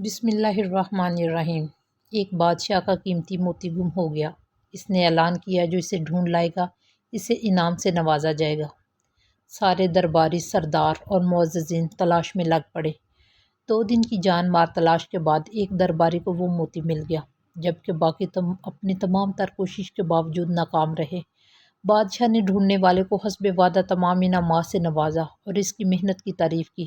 بسم اللہ الرحمن الرحیم۔ ایک بادشاہ کا قیمتی موتی گم ہو گیا۔ اس نے اعلان کیا جو اسے ڈھونڈ لائے گا اسے انعام سے نوازا جائے گا۔ سارے درباری سردار اور معززین تلاش میں لگ پڑے۔ 2 دن کی جان مار تلاش کے بعد ایک درباری کو وہ موتی مل گیا، جبکہ باقی اپنی تمام تر کوشش کے باوجود ناکام رہے۔ بادشاہ نے ڈھونڈنے والے کو حسب وعدہ تمام انعامات سے نوازا اور اس کی محنت کی تعریف کی۔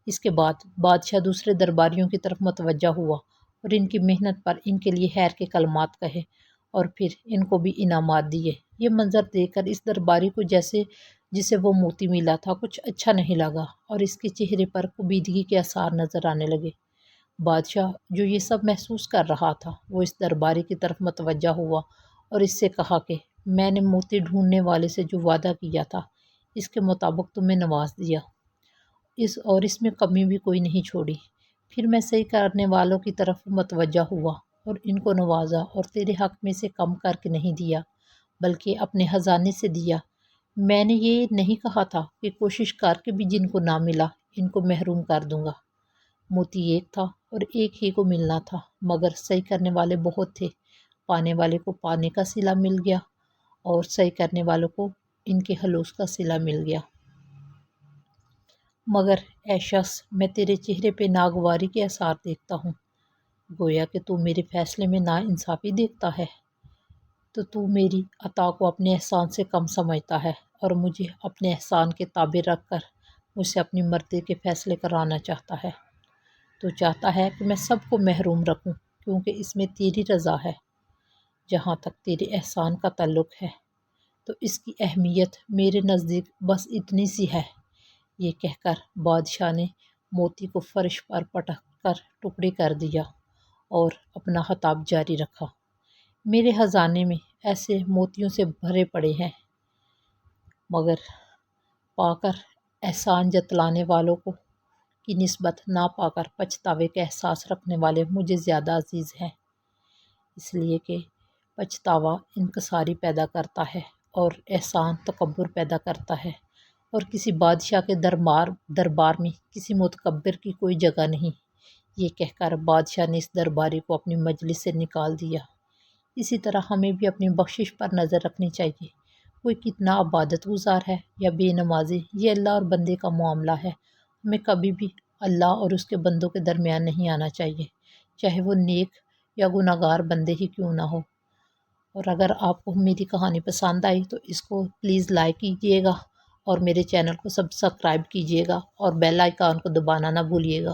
اس کے بعد بادشاہ دوسرے درباریوں کی طرف متوجہ ہوا اور ان کی محنت پر ان کے لیے خیر کے کلمات کہے اور پھر ان کو بھی انعامات دیے۔ یہ منظر دیکھ کر اس درباری کو جسے وہ موتی ملا تھا کچھ اچھا نہیں لگا اور اس کے چہرے پر کبیدگی کے آثار نظر آنے لگے۔ بادشاہ جو یہ سب محسوس کر رہا تھا وہ اس درباری کی طرف متوجہ ہوا اور اس سے کہا کہ میں نے موتی ڈھونڈنے والے سے جو وعدہ کیا تھا اس کے مطابق تمہیں نواز دیا، اس میں کمی بھی کوئی نہیں چھوڑی۔ پھر میں صحیح کرنے والوں کی طرف متوجہ ہوا اور ان کو نوازا اور تیرے حق میں سے کم کر کے نہیں دیا بلکہ اپنے خزانے سے دیا۔ میں نے یہ نہیں کہا تھا کہ کوشش کر کے بھی جن کو نہ ملا ان کو محروم کر دوں گا۔ موتی ایک تھا اور ایک ہی کو ملنا تھا، مگر صحیح کرنے والے بہت تھے۔ پانے والے کو پانے کا صلہ مل گیا اور صحیح کرنے والوں کو ان کے خلوص کا صلہ مل گیا۔ مگر اے شخص، میں تیرے چہرے پہ ناگواری کے آثار دیکھتا ہوں، گویا کہ تو میرے فیصلے میں ناانصافی دیکھتا ہے۔ تو میری عطا کو اپنے احسان سے کم سمجھتا ہے اور مجھے اپنے احسان کے تابع رکھ کر مجھ سے اپنی مرضی کے فیصلے کرانا چاہتا ہے۔ تو چاہتا ہے کہ میں سب کو محروم رکھوں کیونکہ اس میں تیری رضا ہے۔ جہاں تک تیرے احسان کا تعلق ہے تو اس کی اہمیت میرے نزدیک بس اتنی سی ہے۔ یہ کہہ کر بادشاہ نے موتی کو فرش پر پٹک کر ٹکڑے کر دیا اور اپنا خطاب جاری رکھا۔ میرے خزانے میں ایسے موتیوں سے بھرے پڑے ہیں، مگر پا کر احسان جتلانے والوں کی نسبت نہ پا کر پچھتاوے کا احساس رکھنے والے مجھے زیادہ عزیز ہیں، اس لیے کہ پچھتاوا انکساری پیدا کرتا ہے اور احسان تکبر پیدا کرتا ہے، اور کسی بادشاہ کے دربار میں کسی متکبر کی کوئی جگہ نہیں۔ یہ کہہ کر بادشاہ نے اس درباری کو اپنی مجلس سے نکال دیا۔ اسی طرح ہمیں بھی اپنی بخشش پر نظر رکھنی چاہیے۔ کوئی کتنا عبادت گزار ہے یا بے نمازی، یہ اللہ اور بندے کا معاملہ ہے۔ ہمیں کبھی بھی اللہ اور اس کے بندوں کے درمیان نہیں آنا چاہیے، چاہے وہ نیک یا گناہگار بندے ہی کیوں نہ ہو۔ اور اگر آپ کو میری کہانی پسند آئی تو اس کو پلیز لائک کیجیے گا اور میرے چینل کو سبسکرائب کیجیے گا اور بیل آئیکن کو دبانا نہ بھولیے گا۔